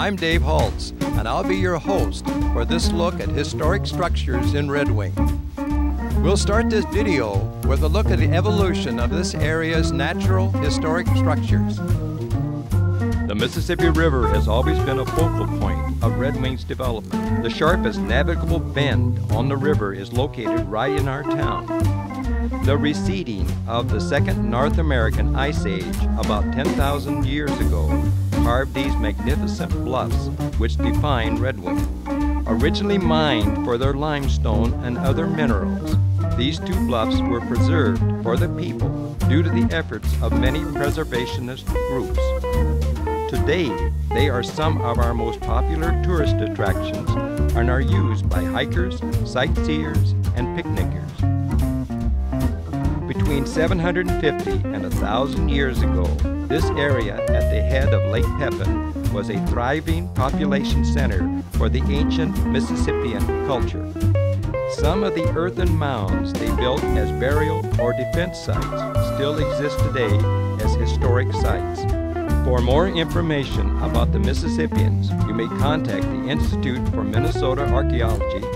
I'm Dave Hulse, and I'll be your host for this look at historic structures in Red Wing. We'll start this video with a look at the evolution of this area's natural historic structures. The Mississippi River has always been a focal point of Red Wing's development. The sharpest navigable bend on the river is located right in our town. The receding of the second North American Ice Age about 10,000 years ago carved these magnificent bluffs which define Red Wing. Originally mined for their limestone and other minerals, these two bluffs were preserved for the people due to the efforts of many preservationist groups. Today, they are some of our most popular tourist attractions and are used by hikers, sightseers, and picnickers. Between 750 and 1,000 years ago, this area at the head of Lake Pepin was a thriving population center for the ancient Mississippian culture. Some of the earthen mounds they built as burial or defense sites still exist today as historic sites. For more information about the Mississippians, you may contact the Institute for Minnesota Archaeology,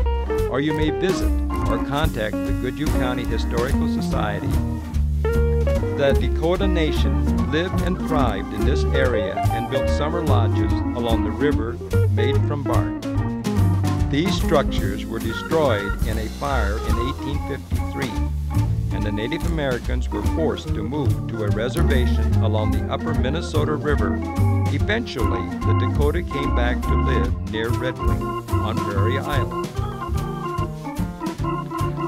or you may visit or contact the Goodhue County Historical Society. The Dakota Nation lived and thrived in this area and built summer lodges along the river made from bark. These structures were destroyed in a fire in 1853, and the Native Americans were forced to move to a reservation along the upper Minnesota River. Eventually, the Dakota came back to live near Red Wing on Prairie Island.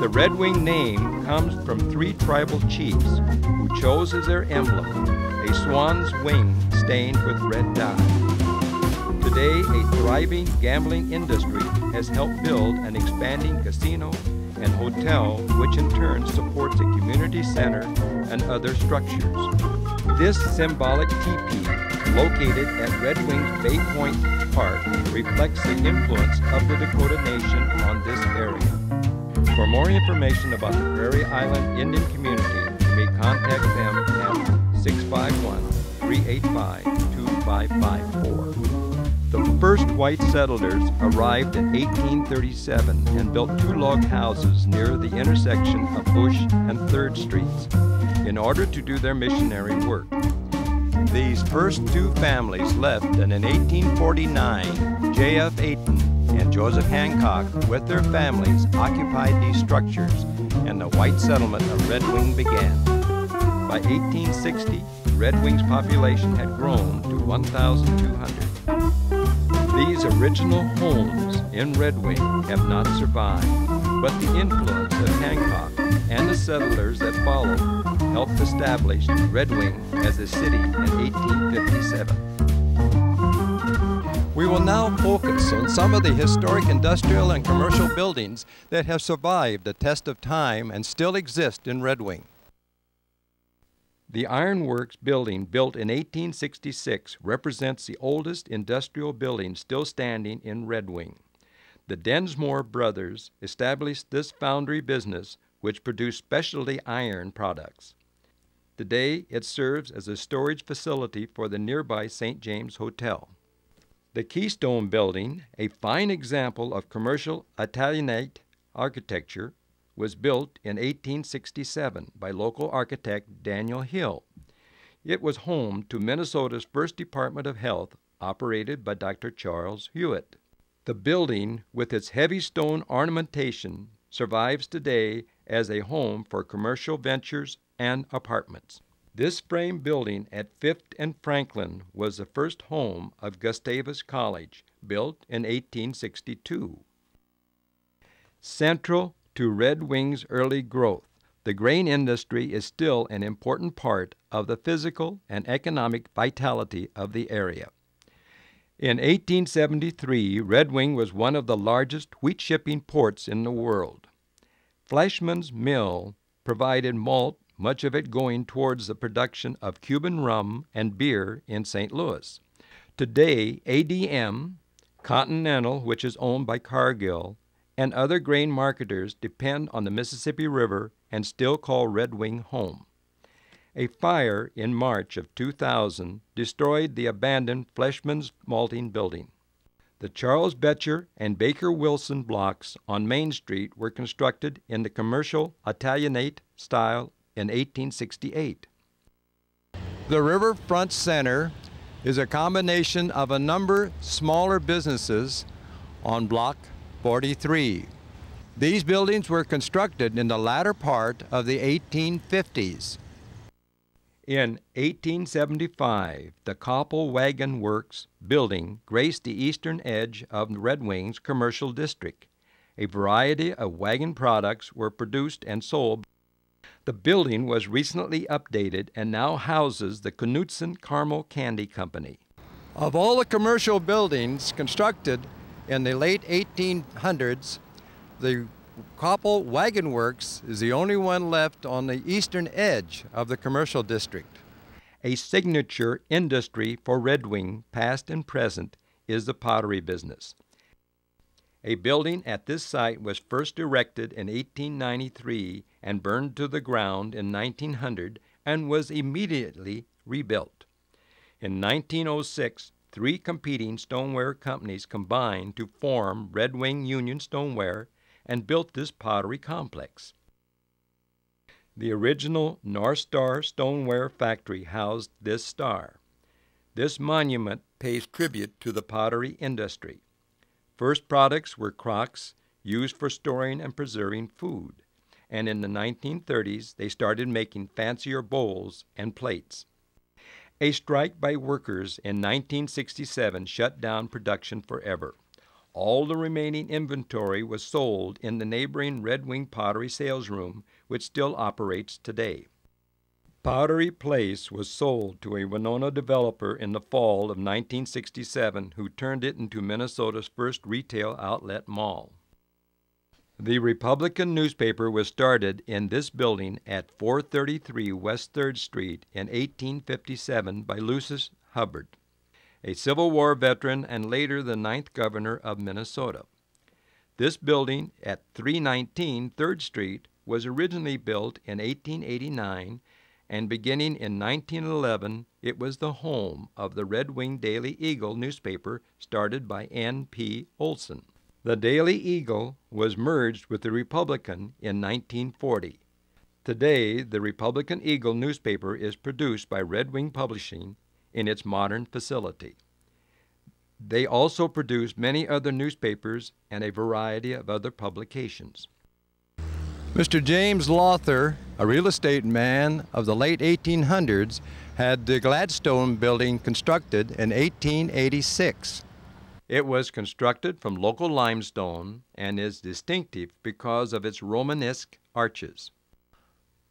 The Red Wing name comes from three tribal chiefs who chose as their emblem a swan's wing stained with red dye. Today, a thriving gambling industry has helped build an expanding casino and hotel, which in turn supports a community center and other structures. This symbolic teepee, located at Red Wing's Bay Point Park, reflects the influence of the Dakota Nation on this area. For more information about the Prairie Island Indian community, you may contact them at 651-385-2554. The first white settlers arrived in 1837 and built two log houses near the intersection of Bush and 3rd Streets in order to do their missionary work. These first two families left, and in 1849, J.F. Ayton and Joseph Hancock with their families occupied these structures, and the white settlement of Red Wing began. By 1860, Red Wing's population had grown to 1,200. These original homes in Red Wing have not survived, but the influence of Hancock and the settlers that followed helped establish Red Wing as a city in 1857. We will now focus on some of the historic industrial and commercial buildings that have survived the test of time and still exist in Red Wing. The Ironworks building, built in 1866, represents the oldest industrial building still standing in Red Wing. The Densmore brothers established this foundry business, which produced specialty iron products. Today, it serves as a storage facility for the nearby St. James Hotel. The Keystone Building, a fine example of commercial Italianate architecture, was built in 1867 by local architect Daniel Hill. It was home to Minnesota's first Department of Health, operated by Dr. Charles Hewitt. The building, with its heavy stone ornamentation, survives today as a home for commercial ventures and apartments. This frame building at 5th and Franklin was the first home of Gustavus College, built in 1862. Central to Red Wing's early growth, the grain industry is still an important part of the physical and economic vitality of the area. In 1873, Red Wing was one of the largest wheat shipping ports in the world. Flashman's Mill provided malt, much of it going towards the production of Cuban rum and beer in St. Louis. Today, ADM, Continental, which is owned by Cargill, and other grain marketers depend on the Mississippi River and still call Red Wing home. A fire in March of 2000 destroyed the abandoned Fleshman's Malting building. The Charles Betcher and Baker Wilson blocks on Main Street were constructed in the commercial Italianate style in 1868. The Riverfront Center is a combination of a number smaller businesses on Block 43. These buildings were constructed in the latter part of the 1850s. In 1875, the Koppel Wagon Works building graced the eastern edge of Red Wing's commercial district. A variety of wagon products were produced and sold. The building was recently updated and now houses the Knutson Caramel Candy Company. Of all the commercial buildings constructed in the late 1800s, the Koppel Wagon Works is the only one left on the eastern edge of the commercial district. A signature industry for Red Wing, past and present, is the pottery business. A building at this site was first erected in 1893 and burned to the ground in 1900 and was immediately rebuilt. In 1906, 3 competing stoneware companies combined to form Red Wing Union Stoneware and built this pottery complex. The original North Star Stoneware Factory housed this star. This monument pays tribute to the pottery industry. First products were crocks used for storing and preserving food, and in the 1930s they started making fancier bowls and plates. A strike by workers in 1967 shut down production forever. All the remaining inventory was sold in the neighboring Red Wing Pottery sales room, which still operates today. Pottery Place was sold to a Winona developer in the fall of 1967, who turned it into Minnesota's first retail outlet mall. The Republican newspaper was started in this building at 433 West 3rd Street in 1857 by Lucius Hubbard, a Civil War veteran and later the 9th governor of Minnesota. This building at 319 3rd Street was originally built in 1889, and beginning in 1911, it was the home of the Red Wing Daily Eagle newspaper started by N.P. Olson. The Daily Eagle was merged with the Republican in 1940. Today, the Republican Eagle newspaper is produced by Red Wing Publishing in its modern facility. They also produce many other newspapers and a variety of other publications. Mr. James Lawther, a real estate man of the late 1800s, had the Gladstone building constructed in 1886. It was constructed from local limestone and is distinctive because of its Romanesque arches.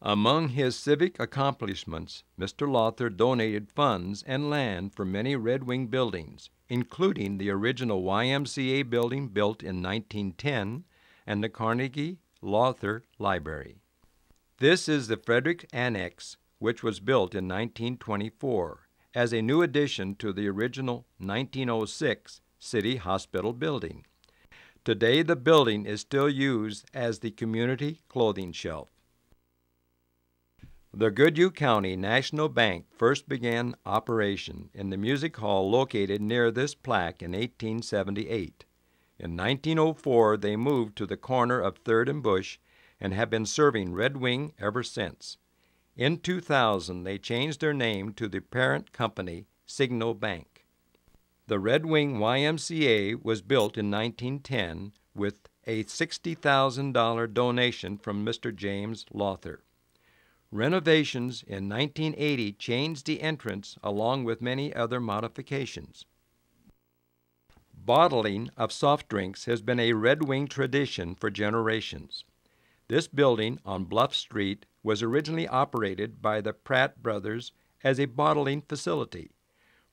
Among his civic accomplishments, Mr. Lawther donated funds and land for many Red Wing buildings, including the original YMCA building built in 1910 and the Carnegie Lawther Library. This is the Frederick Annex, which was built in 1924 as a new addition to the original 1906 City Hospital building. Today, the building is still used as the community clothing shelf. The Goodhue County National Bank first began operation in the music hall located near this plaque in 1878. In 1904, they moved to the corner of 3rd and Bush and have been serving Red Wing ever since. In 2000, they changed their name to the parent company, Signal Bank. The Red Wing YMCA was built in 1910 with a $60,000 donation from Mr. James Lawther. Renovations in 1980 changed the entrance along with many other modifications. Bottling of soft drinks has been a Red Wing tradition for generations. This building on Bluff Street was originally operated by the Pratt brothers as a bottling facility.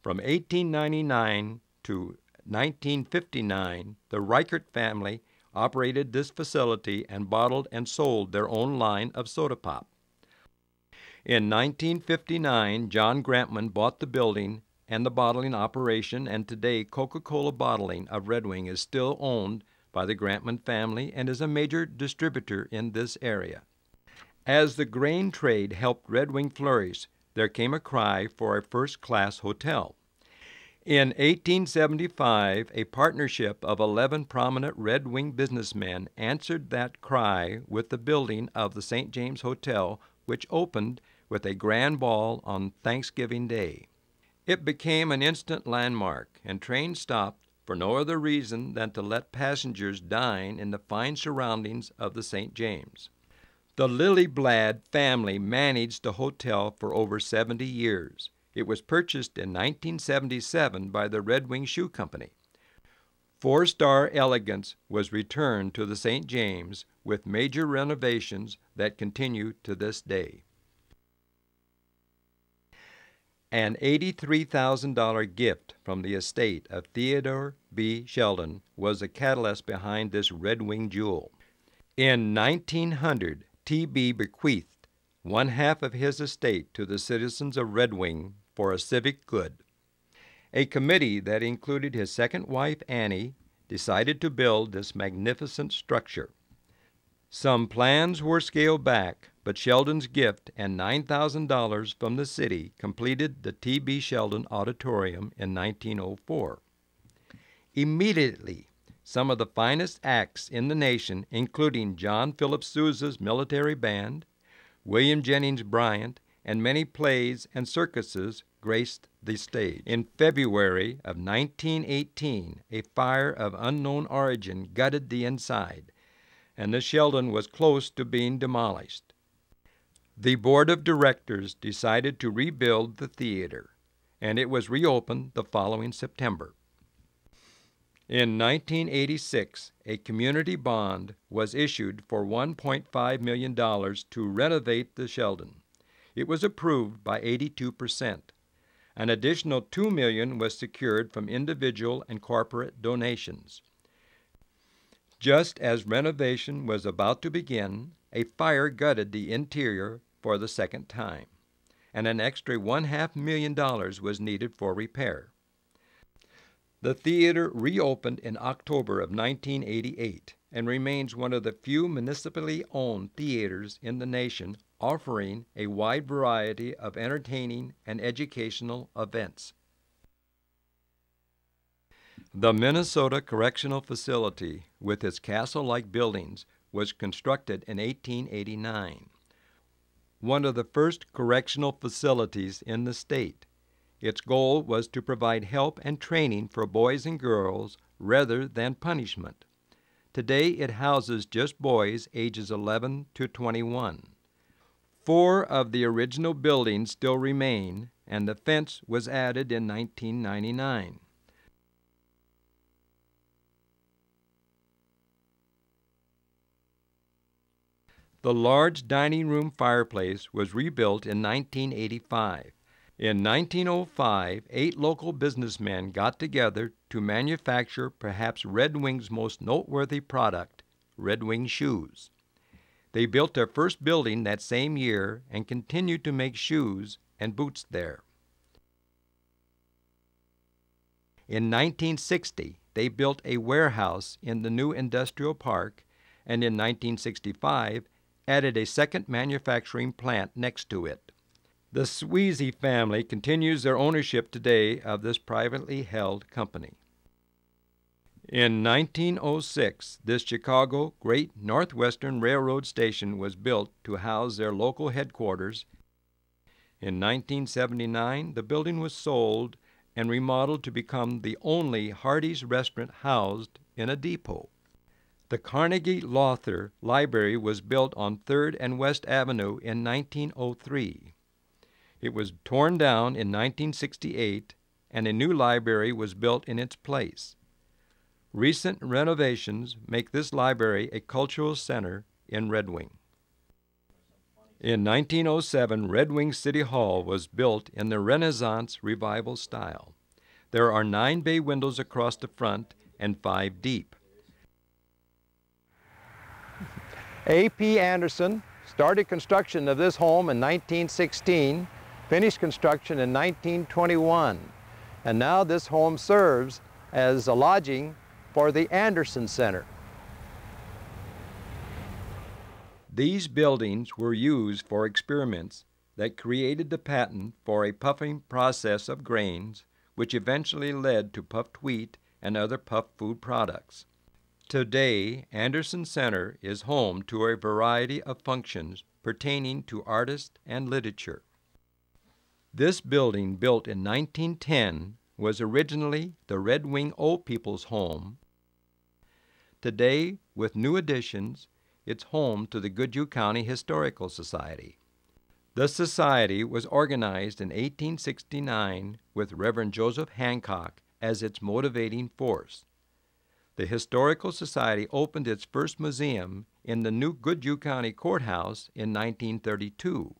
From 1899 to 1959, the Reichert family operated this facility and bottled and sold their own line of soda pop. In 1959, John Grantman bought the building and the bottling operation, and today Coca-Cola Bottling of Red Wing is still owned by the Grantman family and is a major distributor in this area. As the grain trade helped Red Wing flourish, there came a cry for a first-class hotel. In 1875, a partnership of 11 prominent Red Wing businessmen answered that cry with the building of the St. James Hotel, which opened with a grand ball on Thanksgiving Day. It became an instant landmark, and trains stopped for no other reason than to let passengers dine in the fine surroundings of the St. James. The Lillyblad family managed the hotel for over 70 years. It was purchased in 1977 by the Red Wing Shoe Company. Four-star elegance was returned to the St. James with major renovations that continue to this day. An $83,000 gift from the estate of Theodore B. Sheldon was the catalyst behind this Red Wing jewel. In 1900, T.B. bequeathed one-half of his estate to the citizens of Red Wing for a civic good. A committee that included his second wife, Annie, decided to build this magnificent structure. Some plans were scaled back, but Sheldon's gift and $9,000 from the city completed the T.B. Sheldon Auditorium in 1904. Immediately, some of the finest acts in the nation, including John Philip Sousa's military band, William Jennings Bryant, and many plays and circuses graced the stage. In February of 1918, a fire of unknown origin gutted the inside, and the Sheldon was close to being demolished. The board of directors decided to rebuild the theater, and it was reopened the following September. In 1986, a community bond was issued for $1.5 million to renovate the Sheldon. It was approved by 82%. An additional $2 million was secured from individual and corporate donations. Just as renovation was about to begin, a fire gutted the interior for the second time, and an extra $1.5 million was needed for repair. The theater reopened in October of 1988 and remains one of the few municipally owned theaters in the nation, offering a wide variety of entertaining and educational events. The Minnesota Correctional Facility, with its castle-like buildings, was constructed in 1889. One of the first correctional facilities in the state. Its goal was to provide help and training for boys and girls rather than punishment. Today it houses just boys ages 11 to 21. 4 of the original buildings still remain, and the fence was added in 1999. The large dining room fireplace was rebuilt in 1985. In 1905, 8 local businessmen got together to manufacture perhaps Red Wing's most noteworthy product, Red Wing shoes. They built their first building that same year and continued to make shoes and boots there. In 1960, they built a warehouse in the new industrial park, and in 1965, added a second manufacturing plant next to it. The Sweezy family continues their ownership today of this privately held company. In 1906, this Chicago Great Northwestern Railroad station was built to house their local headquarters. In 1979, the building was sold and remodeled to become the only Hardee's restaurant housed in a depot. The Carnegie Lother Library was built on 3rd and West Avenue in 1903. It was torn down in 1968, and a new library was built in its place. Recent renovations make this library a cultural center in Red Wing. In 1907, Red Wing City Hall was built in the Renaissance Revival style. There are 9 bay windows across the front and 5 deep. A.P. Anderson started construction of this home in 1916, finished construction in 1921, and now this home serves as a lodging for the Anderson Center. These buildings were used for experiments that created the patent for a puffing process of grains, which eventually led to puffed wheat and other puffed food products. Today, Anderson Center is home to a variety of functions pertaining to art and literature. This building, built in 1910, was originally the Red Wing Old People's Home. Today, with new additions, it's home to the Goodhue County Historical Society. The society was organized in 1869 with Reverend Joseph Hancock as its motivating force. The Historical Society opened its first museum in the new Goodhue County Courthouse in 1932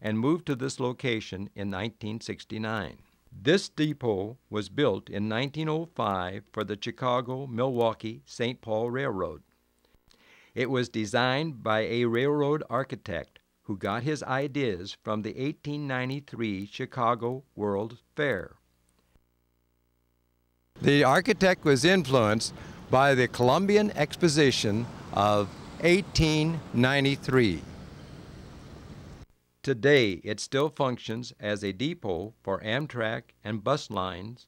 and moved to this location in 1969. This depot was built in 1905 for the Chicago, Milwaukee, St. Paul Railroad. It was designed by a railroad architect who got his ideas from the 1893 Chicago World's Fair. The architect was influenced by the Columbian Exposition of 1893. Today, it still functions as a depot for Amtrak and bus lines,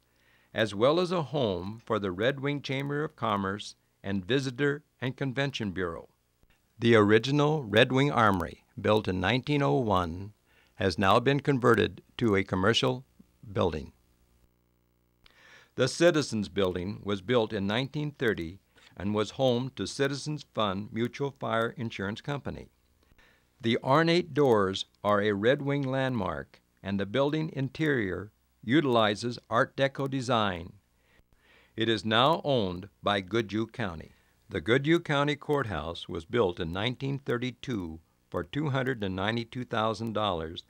as well as a home for the Red Wing Chamber of Commerce and Visitor and Convention Bureau. The original Red Wing Armory, built in 1901, has now been converted to a commercial building. The Citizens Building was built in 1930 and was home to Citizens Fund Mutual Fire Insurance Company. The ornate doors are a Red Wing landmark, and the building interior utilizes Art Deco design. It is now owned by Goodhue County. The Goodhue County Courthouse was built in 1932 for $292,000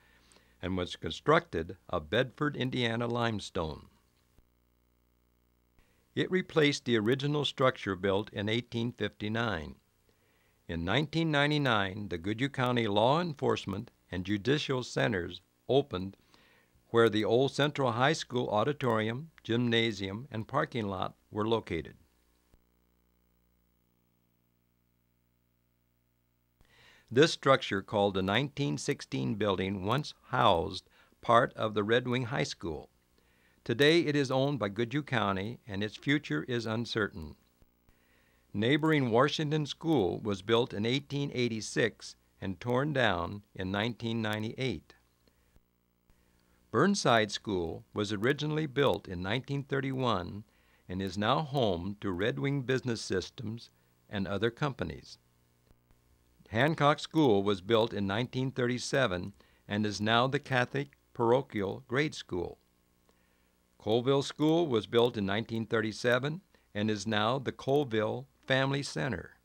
and was constructed of Bedford, Indiana limestone. It replaced the original structure built in 1859. In 1999, the Goodhue County Law Enforcement and Judicial Centers opened, where the old Central High School auditorium, gymnasium, and parking lot were located. This structure, called the 1916 building, once housed part of the Red Wing High School. Today it is owned by Goodhue County, and its future is uncertain. Neighboring Washington School was built in 1886 and torn down in 1998. Burnside School was originally built in 1931 and is now home to Red Wing Business Systems and other companies. Hancock School was built in 1937 and is now the Catholic Parochial Grade School. Colville School was built in 1937 and is now the Colville Family Center.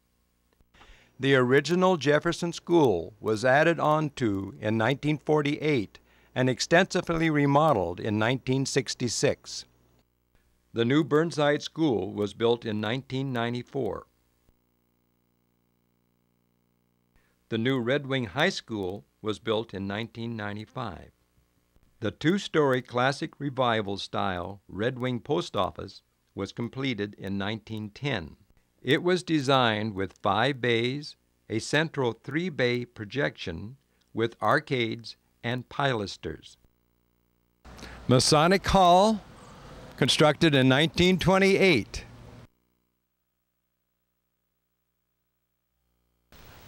The original Jefferson School was added on to in 1948 and extensively remodeled in 1966. The new Burnside School was built in 1994. The new Red Wing High School was built in 1995. The two-story classic revival style Red Wing Post Office was completed in 1910. It was designed with 5 bays, a central 3-bay projection with arcades and pilasters. Masonic Hall, constructed in 1928.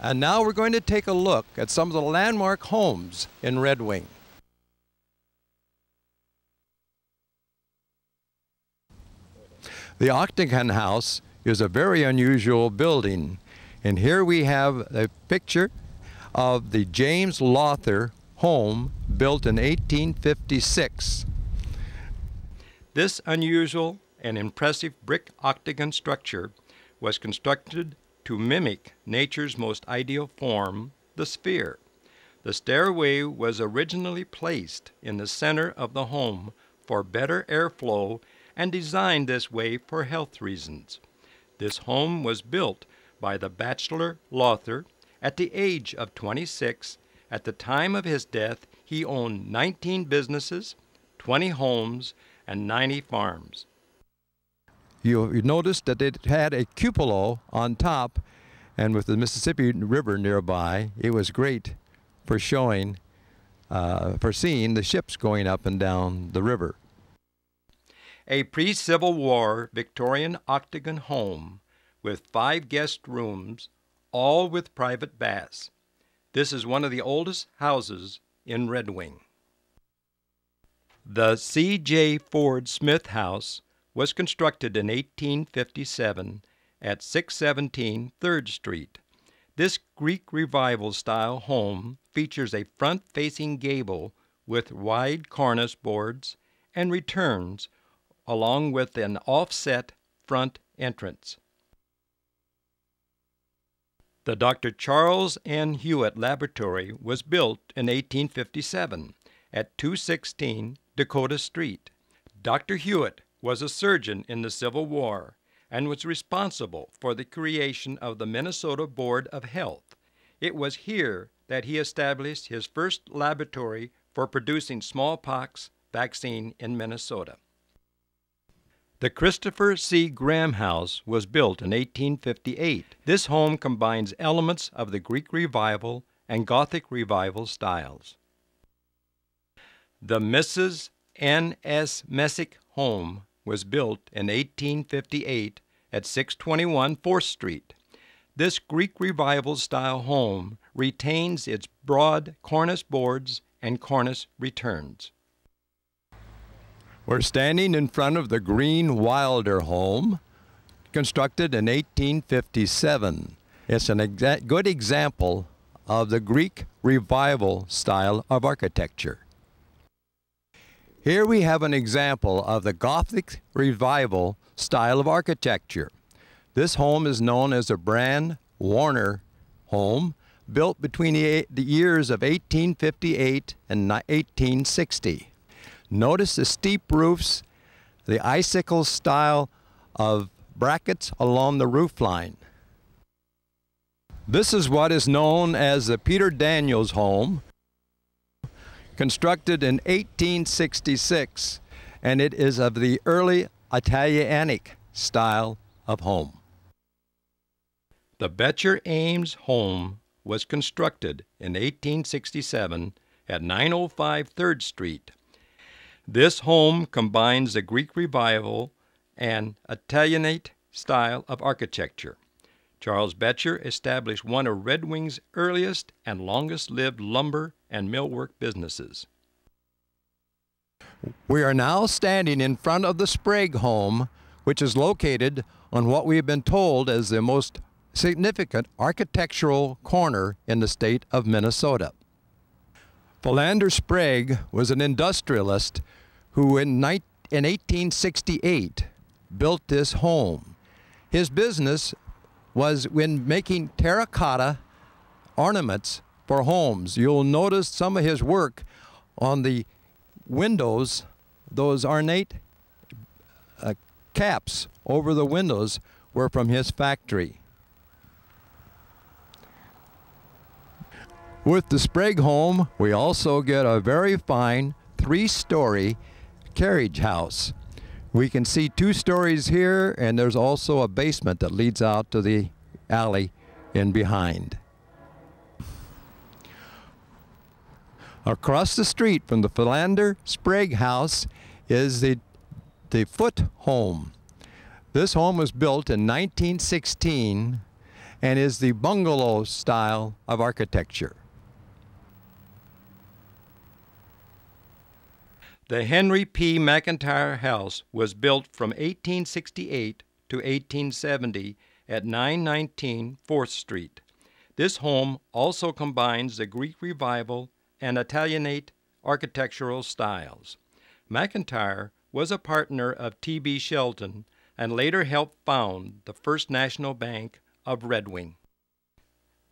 And now we're going to take a look at some of the landmark homes in Red Wing. The Octagon House is a very unusual building, and here we have a picture of the James Lawther home built in 1856. This unusual and impressive brick octagon structure was constructed to mimic nature's most ideal form, the sphere. The stairway was originally placed in the center of the home for better airflow and designed this way for health reasons. This home was built by the bachelor Lawther at the age of 26. At the time of his death, he owned 19 businesses, 20 homes, and 90 farms. You noticed that it had a cupola on top, And with the Mississippi River nearby, it was great for showing, for seeing the ships going up and down the river. A pre-Civil War Victorian octagon home with 5 guest rooms, all with private baths. This is one of the oldest houses in Red Wing. The C.J. Ford Smith House was constructed in 1857 at 617 3rd Street. This Greek Revival-style home features a front-facing gable with wide cornice boards and returns, along with an offset front entrance. The Dr. Charles N. Hewitt Laboratory was built in 1857 at 216 Dakota Street. Dr. Hewitt was a surgeon in the Civil War and was responsible for the creation of the Minnesota Board of Health. It was here that he established his first laboratory for producing smallpox vaccine in Minnesota. The Christopher C. Graham House was built in 1858. This home combines elements of the Greek Revival and Gothic Revival styles. The Mrs. N. S. Messick home was built in 1858 at 621 4th Street. This Greek Revival-style home retains its broad cornice boards and cornice returns. We're standing in front of the Green Wilder home, constructed in 1857. It's a good example of the Greek Revival style of architecture. Here we have an example of the Gothic Revival style of architecture. This home is known as the Brand Warner home, built between the years of 1858 and 1860. Notice the steep roofs, the icicle style of brackets along the roof line. This is what is known as the Peter Daniels home, constructed in 1866, and it is of the early Italianic style of home. The Betcher Ames home was constructed in 1867 at 905 3rd Street. This home combines the Greek Revival and Italianate style of architecture. Charles Betcher established one of Red Wing's earliest and longest-lived lumber and millwork businesses. We are now standing in front of the Sprague home, which is located on what we have been told is the most significant architectural corner in the state of Minnesota. Philander Sprague was an industrialist who in 1868 built this home. His business was in making terracotta ornaments for homes. You'll notice some of his work on the windows, those ornate caps over the windows were from his factory. With the Sprague home, we also get a very fine 3-story carriage house. We can see 2 stories here, and there's also a basement that leads out to the alley in behind. Across the street from the Philander Sprague house is the Foote home. This home was built in 1916 and is the bungalow style of architecture. The Henry P. McIntyre House was built from 1868 to 1870 at 919 4th Street. This home also combines the Greek Revival and Italianate architectural styles. McIntyre was a partner of T.B. Shelton and later helped found the First National Bank of Red Wing.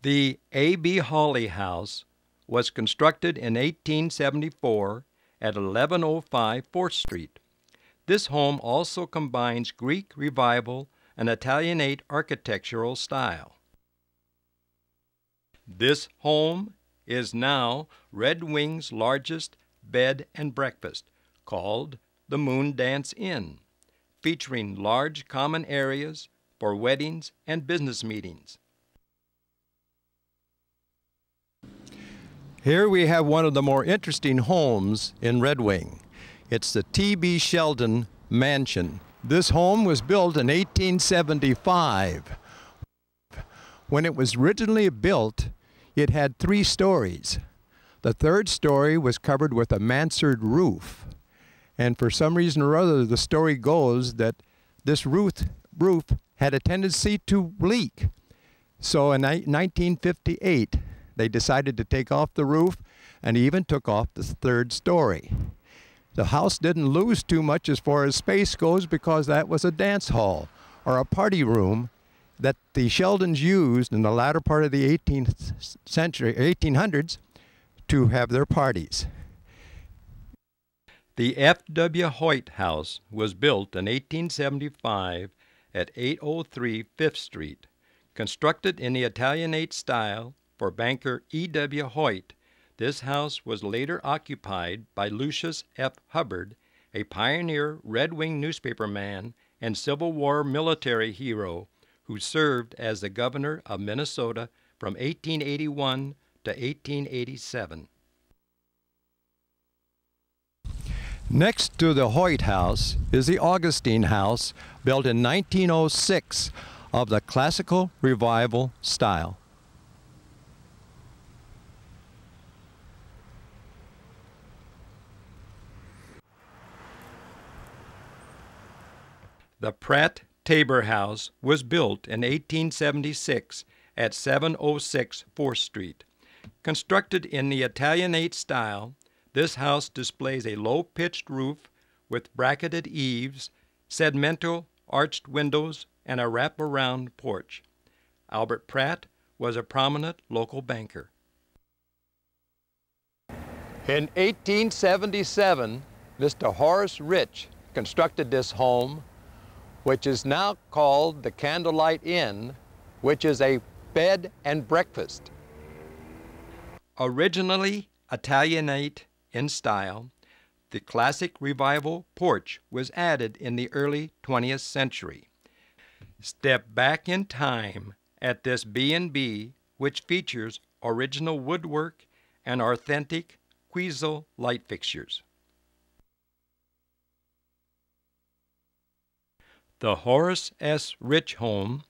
The A.B. Hawley House was constructed in 1874 at 1105 4th Street. This home also combines Greek Revival and Italianate architectural style. This home is now Red Wing's largest bed and breakfast, called the Moon Dance Inn, featuring large common areas for weddings and business meetings. Here we have one of the more interesting homes in Red Wing. It's the T.B. Sheldon Mansion. This home was built in 1875. When it was originally built, it had 3 stories. The 3rd story was covered with a mansard roof. And for some reason or other, the story goes that this roof had a tendency to leak. So in 1958, they decided to take off the roof and even took off the 3rd story. The house didn't lose too much as far as space goes because that was a dance hall or a party room that the Sheldons used in the latter part of the 1800s to have their parties. The F.W. Hoyt House was built in 1875 at 803 5th Street. Constructed in the Italianate style for banker E.W. Hoyt, this house was later occupied by Lucius F. Hubbard, a pioneer Red Wing newspaperman and Civil War military hero who served as the governor of Minnesota from 1881 to 1887. Next to the Hoyt House is the Augustine House, built in 1906 of the classical revival style. The Pratt Tabor House was built in 1876 at 706 4th Street. Constructed in the Italianate style, this house displays a low-pitched roof with bracketed eaves, segmental arched windows, and a wrap-around porch. Albert Pratt was a prominent local banker. In 1877, Mr. Horace Rich constructed this home, which is now called the Candlelight Inn, which is a bed and breakfast. Originally Italianate in style, the classic revival porch was added in the early 20th century. Step back in time at this B&B, which features original woodwork and authentic Quiesel light fixtures. The Horace S. Rich home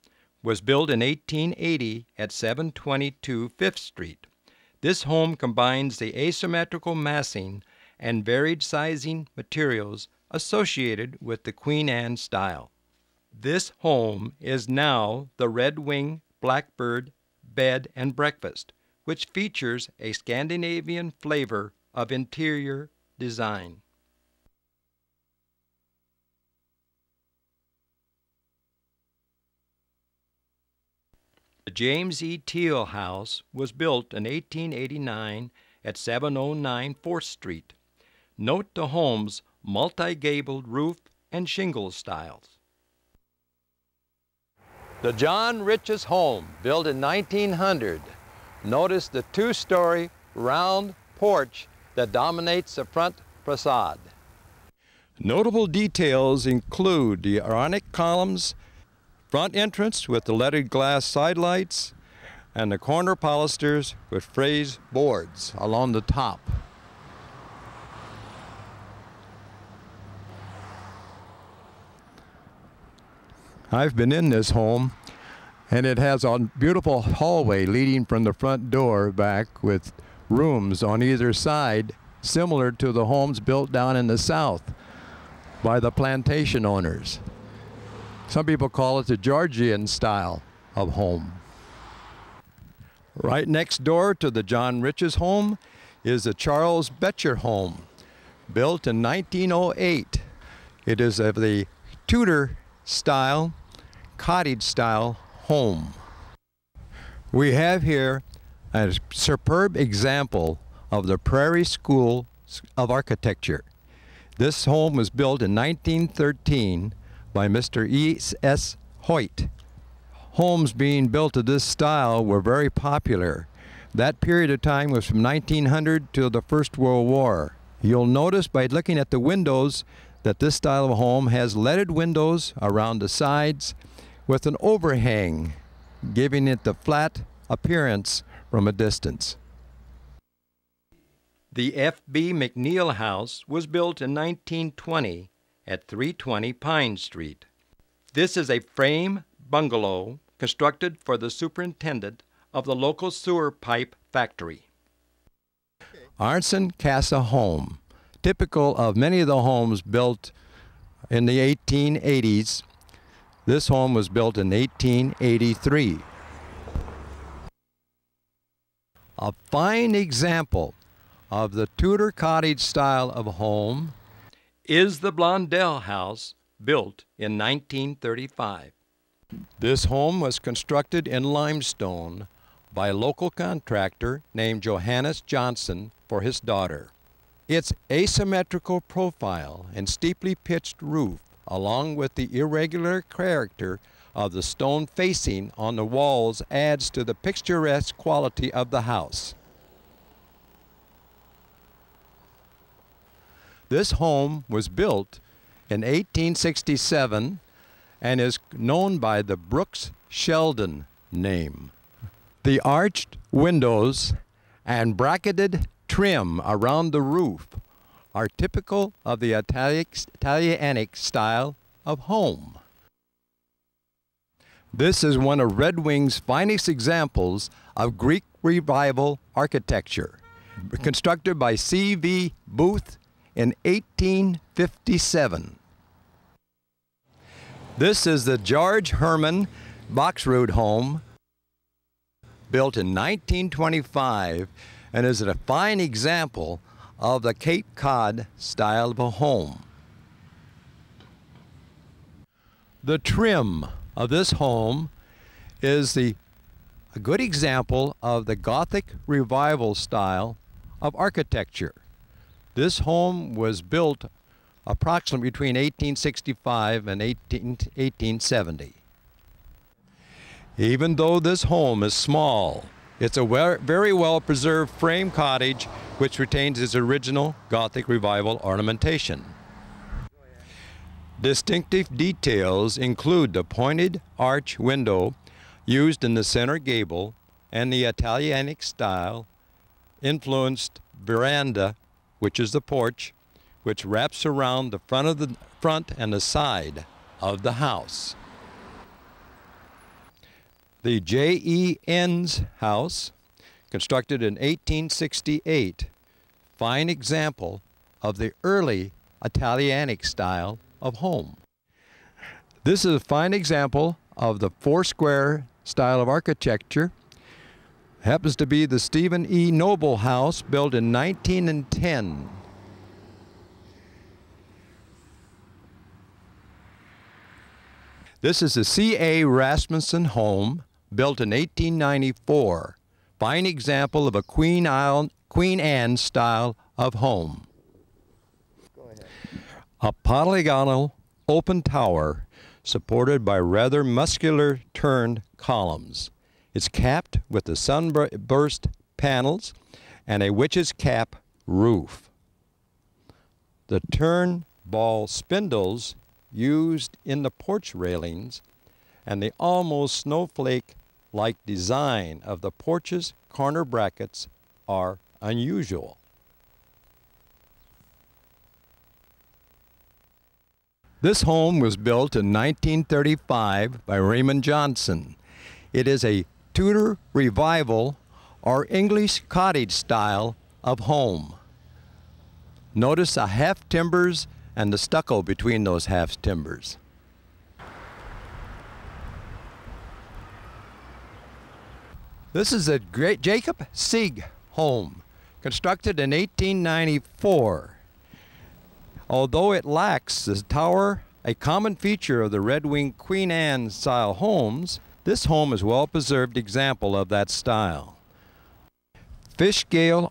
was built in 1880 at 722 5th Street. This home combines the asymmetrical massing and varied sizing materials associated with the Queen Anne style. This home is now the Red Wing Blackbird Bed and Breakfast, which features a Scandinavian flavor of interior design. The James E. Teal House was built in 1889 at 709 4th Street. Note the home's multi-gabled roof and shingle styles. The John Rich's home, built in 1900. Notice the 2-story round porch that dominates the front facade. Notable details include the Aaronic columns, front entrance with the leaded glass side lights, and the corner pilasters with phrase boards along the top. I've been in this home, and it has a beautiful hallway leading from the front door back with rooms on either side, similar to the homes built down in the south by the plantation owners. Some people call it the Georgian style of home. Right next door to the John Rich's home is the Charles Betcher home, built in 1908. It is of the Tudor style, cottage style home. We have here a superb example of the Prairie School of Architecture. This home was built in 1913 by Mr. E.S. Hoyt. Homes being built of this style were very popular. That period of time was from 1900 to the First World War. You'll notice by looking at the windows that this style of home has leaded windows around the sides with an overhang, giving it the flat appearance from a distance. The F.B. McNeil House was built in 1920 at 320 Pine Street. This is a frame bungalow constructed for the superintendent of the local sewer pipe factory. Arnson Casa Home, typical of many of the homes built in the 1880s. This home was built in 1883. A fine example of the Tudor cottage style of home is the Blondell House, built in 1935. This home was constructed in limestone by a local contractor named Johannes Johnson for his daughter. Its asymmetrical profile and steeply pitched roof, along with the irregular character of the stone facing on the walls, adds to the picturesque quality of the house. This home was built in 1867 and is known by the Brooks Sheldon name. The arched windows and bracketed trim around the roof are typical of the Italianic style of home. This is one of Red Wing's finest examples of Greek Revival architecture, constructed by C.V. Booth in 1857. This is the George Herman Boxroot home, built in 1925, and is a fine example of the Cape Cod style of a home. The trim of this home is a good example of the Gothic Revival style of architecture. This home was built approximately between 1865 and 1870. Even though this home is small, it's a very well-preserved frame cottage which retains its original Gothic Revival ornamentation. Distinctive details include the pointed arch window used in the center gable and the Italianic style influenced veranda, which is the porch, which wraps around the front and the side of the house. The J.E. Enns house, constructed in 1868, fine example of the early Italianic style of home. This is a fine example of the four-square style of architecture. Happens to be the Stephen E. Noble house, built in 1910. This is the C.A. Rasmussen home, built in 1894. Fine example of a Queen Anne style of home. Go ahead. A polygonal open tower supported by rather muscular turned columns. It's capped with the sunburst panels and a witch's cap roof. The turn ball spindles used in the porch railings and the almost snowflake-like design of the porch's corner brackets are unusual. This home was built in 1935 by Raymond Johnson. It is a Tudor Revival or English cottage style of home. Notice the half timbers and the stucco between those half timbers. This is a great Jacob Sieg home, constructed in 1894. Although it lacks the tower, a common feature of the Red Wing Queen Anne style homes, this home is a well-preserved example of that style. Fishgale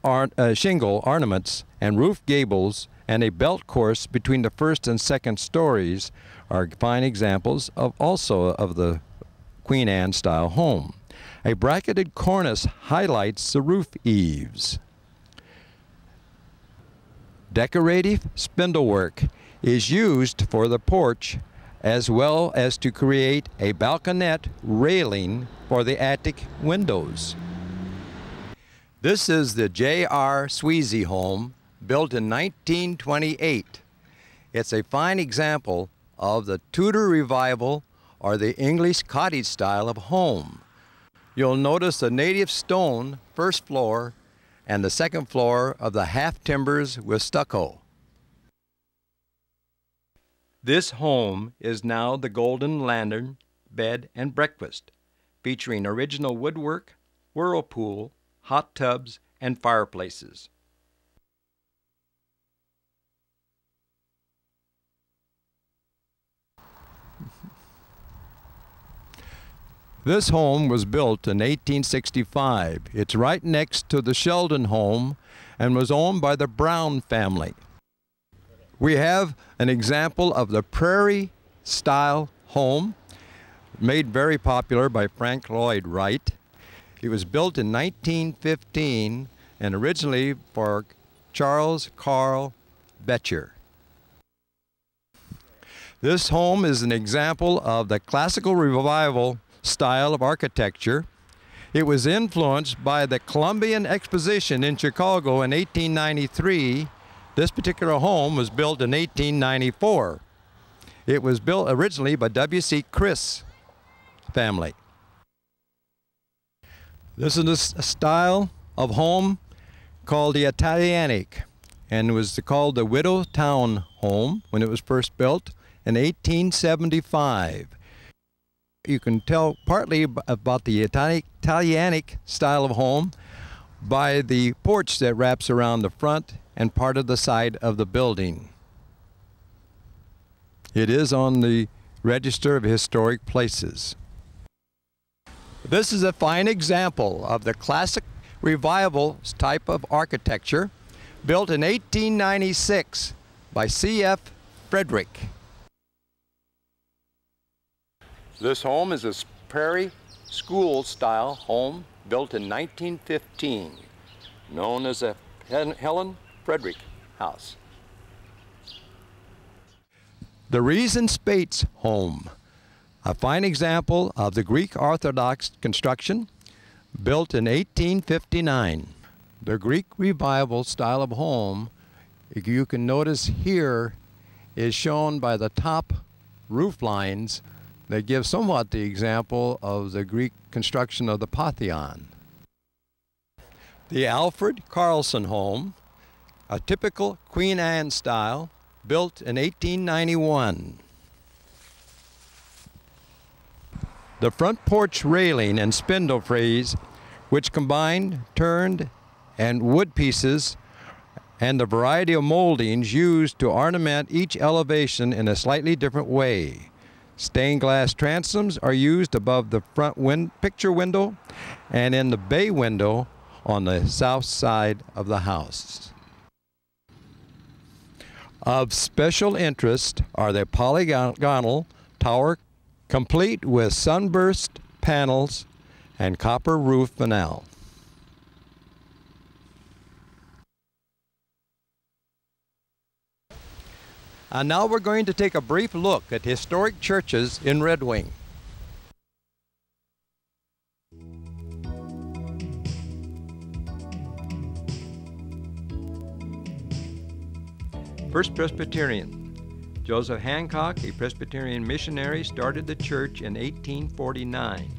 shingle ornaments and roof gables and a belt course between the first and second stories are fine examples of the Queen Anne style home. A bracketed cornice highlights the roof eaves. Decorative spindlework is used for the porch as well as to create a balconette railing for the attic windows. This is the J.R. Sweezy home, built in 1928. It's a fine example of the Tudor Revival or the English cottage style of home. You'll notice the native stone first floor and the second floor of the half timbers with stucco. This home is now the Golden Lantern Bed and Breakfast, featuring original woodwork, whirlpool, hot tubs, and fireplaces. This home was built in 1865. It's right next to the Sheldon home and was owned by the Brown family. We have an example of the prairie style home, made very popular by Frank Lloyd Wright. It was built in 1915 and originally for Charles Carl Betcher. This home is an example of the classical revival style of architecture. It was influenced by the Columbian Exposition in Chicago in 1893. This particular home was built in 1894. It was built originally by W.C. Chris family. This is a style of home called the Italianic, and it was called the Widow Town home when it was first built in 1875. You can tell partly about the Italianic style of home by the porch that wraps around the front and part of the side of the building. It is on the Register of Historic Places. This is a fine example of the classic revival type of architecture, built in 1896 by C.F. Frederick. This home is a prairie school style home built in 1915, known as a Helen Frederick house. The Reason Spates home, a fine example of the Greek Orthodox construction, built in 1859. The Greek revival style of home, you can notice here, is shown by the top roof lines that give somewhat the example of the Greek construction of the Pantheon. The Alfred Carlson home, a typical Queen Anne style, built in 1891. The front porch railing and spindle frays, which combined turned and wood pieces and the variety of moldings used to ornament each elevation in a slightly different way. Stained glass transoms are used above the front picture window and in the bay window on the south side of the house. Of special interest are the polygonal tower, complete with sunburst panels and copper roof finale. And now we're going to take a brief look at historic churches in Red Wing. First Presbyterian. Joseph Hancock, a Presbyterian missionary, started the church in 1849.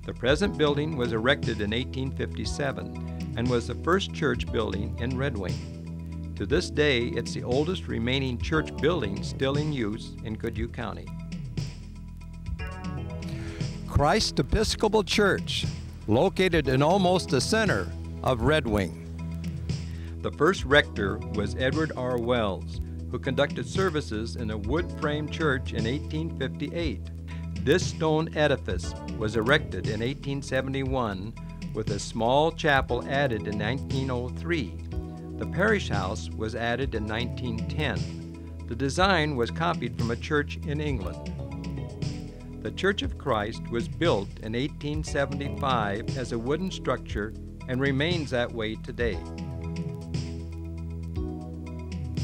The present building was erected in 1857 and was the first church building in Red Wing. To this day, it's the oldest remaining church building still in use in Goodhue County. Christ Episcopal Church, located in almost the center of Red Wing. The first rector was Edward R. Wells, who conducted services in a wood-frame church in 1858. This stone edifice was erected in 1871 with a small chapel added in 1903. The parish house was added in 1910. The design was copied from a church in England. The Church of Christ was built in 1875 as a wooden structure and remains that way today.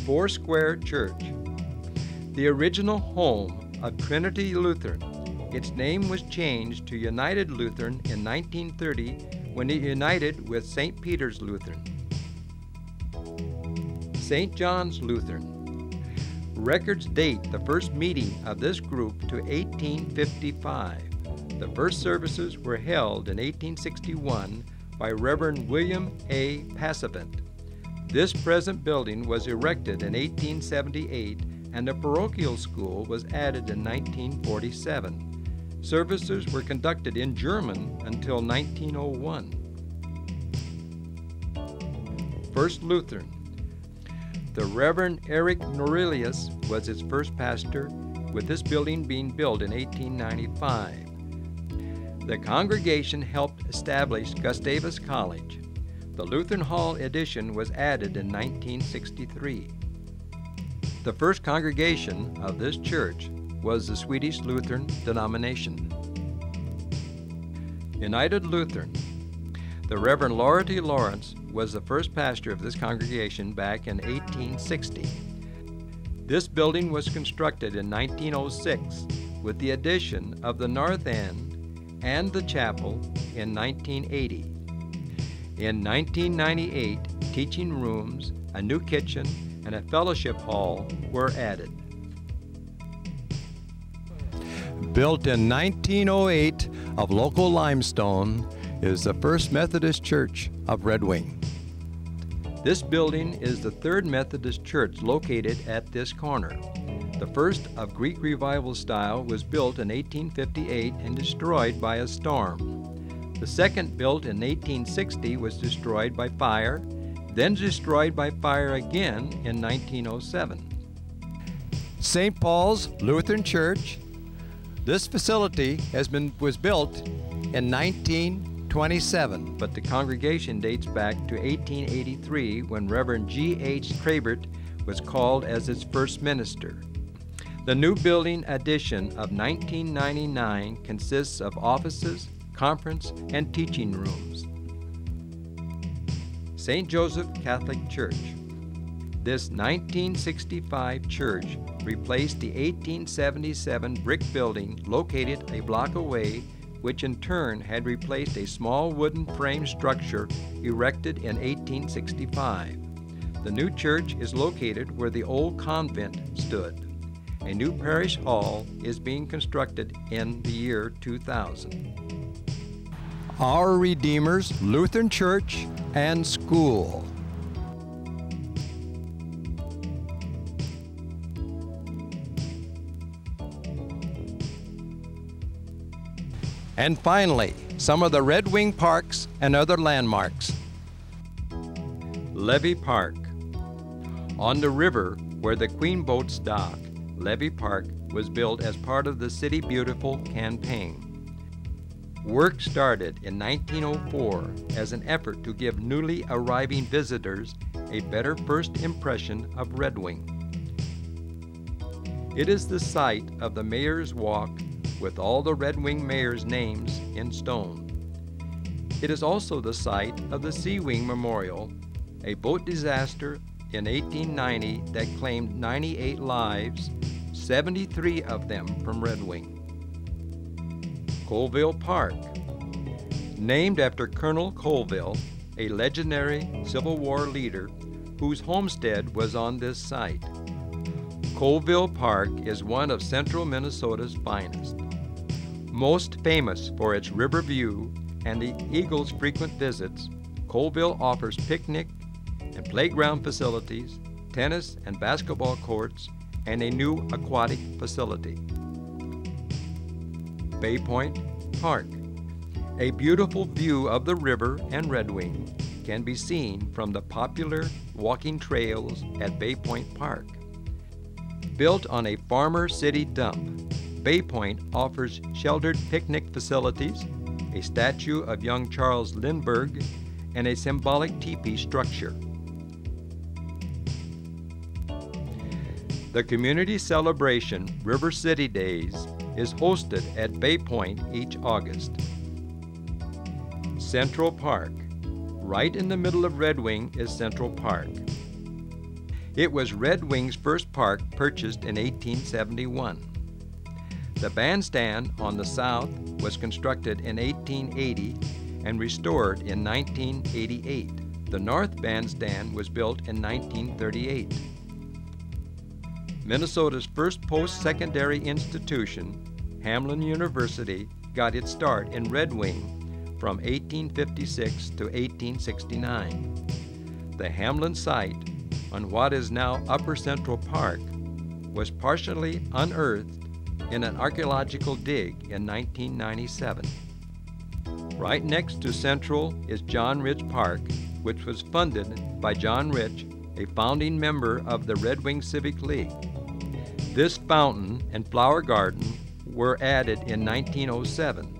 Foursquare Church, the original home of Trinity Lutheran. Its name was changed to United Lutheran in 1930 when it united with St. Peter's Lutheran. St. John's Lutheran. Records date the first meeting of this group to 1855. The first services were held in 1861 by Reverend William A. Passavant. This present building was erected in 1878 and the parochial school was added in 1947. Services were conducted in German until 1901. First Lutheran. The Reverend Eric Norelius was its first pastor, with this building being built in 1895. The congregation helped establish Gustavus College. The Lutheran Hall addition was added in 1963. The first congregation of this church was the Swedish Lutheran denomination. United Lutheran. The Reverend Lority Lawrence was the first pastor of this congregation back in 1860. This building was constructed in 1906 with the addition of the north end and the chapel in 1980. In 1998, teaching rooms, a new kitchen, and a fellowship hall were added. Built in 1908 of local limestone, is the First Methodist Church of Red Wing. This building is the third Methodist church located at this corner. The first of Greek Revival style was built in 1858 and destroyed by a storm. The second, built in 1860, was destroyed by fire, then destroyed by fire again in 1907. St. Paul's Lutheran Church. This facility was built in 1927, but the congregation dates back to 1883 when Reverend G.H. Krabert was called as its first minister. The new building addition of 1999 consists of offices, conference, and teaching rooms. St. Joseph Catholic Church. This 1965 church replaced the 1877 brick building located a block away, which in turn had replaced a small wooden frame structure erected in 1865. The new church is located where the old convent stood. A new parish hall is being constructed in the year 2000. Our Redeemer's Lutheran Church and School. And finally, some of the Red Wing parks and other landmarks. Levee Park. On the river where the Queen boats dock, Levee Park was built as part of the City Beautiful campaign. Work started in 1904 as an effort to give newly arriving visitors a better first impression of Red Wing. It is the site of the Mayor's Walk with all the Red Wing Mayor's names in stone. It is also the site of the Sea Wing Memorial, a boat disaster in 1890 that claimed 98 lives, 73 of them from Red Wing. Colville Park. Named after Colonel Colville, a legendary Civil War leader whose homestead was on this site. Colville Park is one of central Minnesota's finest. Most famous for its river view and the Eagles' frequent visits, Colville offers picnic and playground facilities, tennis and basketball courts, and a new aquatic facility. Bay Point Park. A beautiful view of the river and Red Wing can be seen from the popular walking trails at Bay Point Park. Built on a farmer city dump, Bay Point offers sheltered picnic facilities, a statue of young Charles Lindbergh, and a symbolic teepee structure. The community celebration River City Days is hosted at Bay Point each August. Central Park. Right in the middle of Red Wing is Central Park. It was Red Wing's first park, purchased in 1871. The bandstand on the south was constructed in 1880 and restored in 1988. The North Bandstand was built in 1938. Minnesota's first post-secondary institution, Hamline University, got its start in Red Wing from 1856 to 1869. The Hamline site, on what is now Upper Central Park, was partially unearthed in an archaeological dig in 1997. Right next to Central is John Rich Park, which was funded by John Rich, a founding member of the Red Wing Civic League. This fountain and flower garden were added in 1907.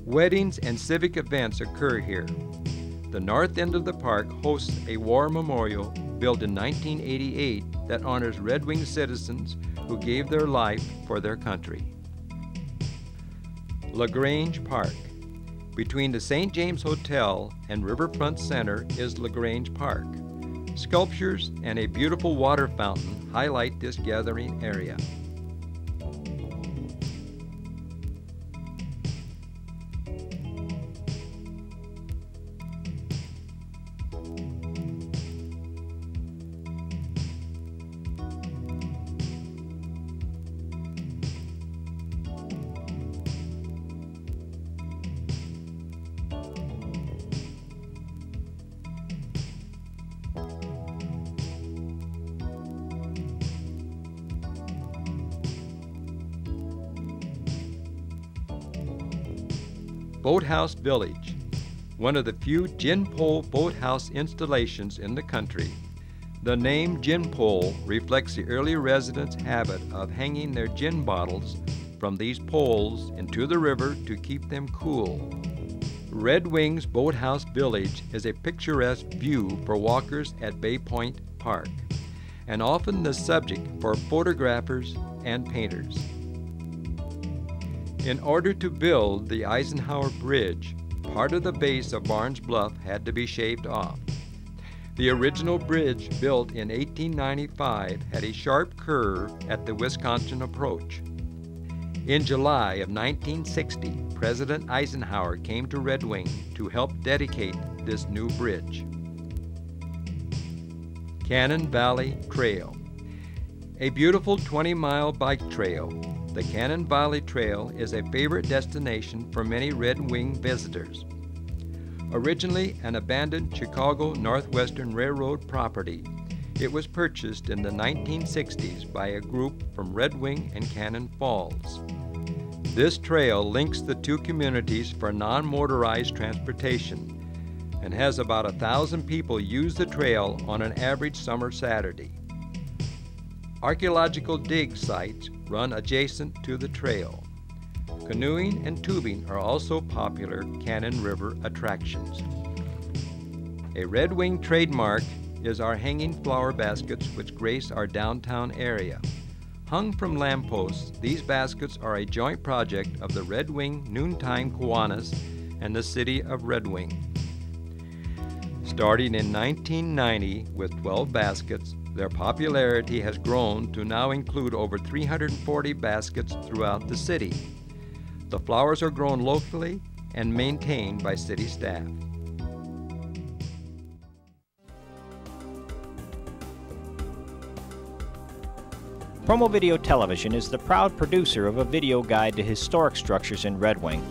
Weddings and civic events occur here. The north end of the park hosts a war memorial built in 1988 that honors Red Wing citizens who gave their life for their country. LaGrange Park. Between the St. James Hotel and Riverfront Center is LaGrange Park. Sculptures and a beautiful water fountain highlight this gathering area. Boathouse Village, one of the few gin pole boathouse installations in the country. The name gin pole reflects the early residents' habit of hanging their gin bottles from these poles into the river to keep them cool. Red Wing's Boathouse Village is a picturesque view for walkers at Bay Point Park, and often the subject for photographers and painters. In order to build the Eisenhower Bridge, part of the base of Barnes Bluff had to be shaved off. The original bridge, built in 1895, had a sharp curve at the Wisconsin approach. In July of 1960, President Eisenhower came to Red Wing to help dedicate this new bridge. Cannon Valley Trail. A beautiful 20-mile bike trail, the Cannon Valley Trail is a favorite destination for many Red Wing visitors. Originally an abandoned Chicago Northwestern Railroad property, it was purchased in the 1960s by a group from Red Wing and Cannon Falls. This trail links the two communities for non-motorized transportation and has about 1,000 people use the trail on an average summer Saturday. Archaeological dig sites run adjacent to the trail. Canoeing and tubing are also popular Cannon River attractions. A Red Wing trademark is our hanging flower baskets which grace our downtown area. Hung from lampposts, these baskets are a joint project of the Red Wing Noontime Kiwanis and the city of Red Wing. Starting in 1990 with 12 baskets, their popularity has grown to now include over 340 baskets throughout the city. The flowers are grown locally and maintained by city staff. PromoVideo Television is the proud producer of a video guide to historic structures in Red Wing.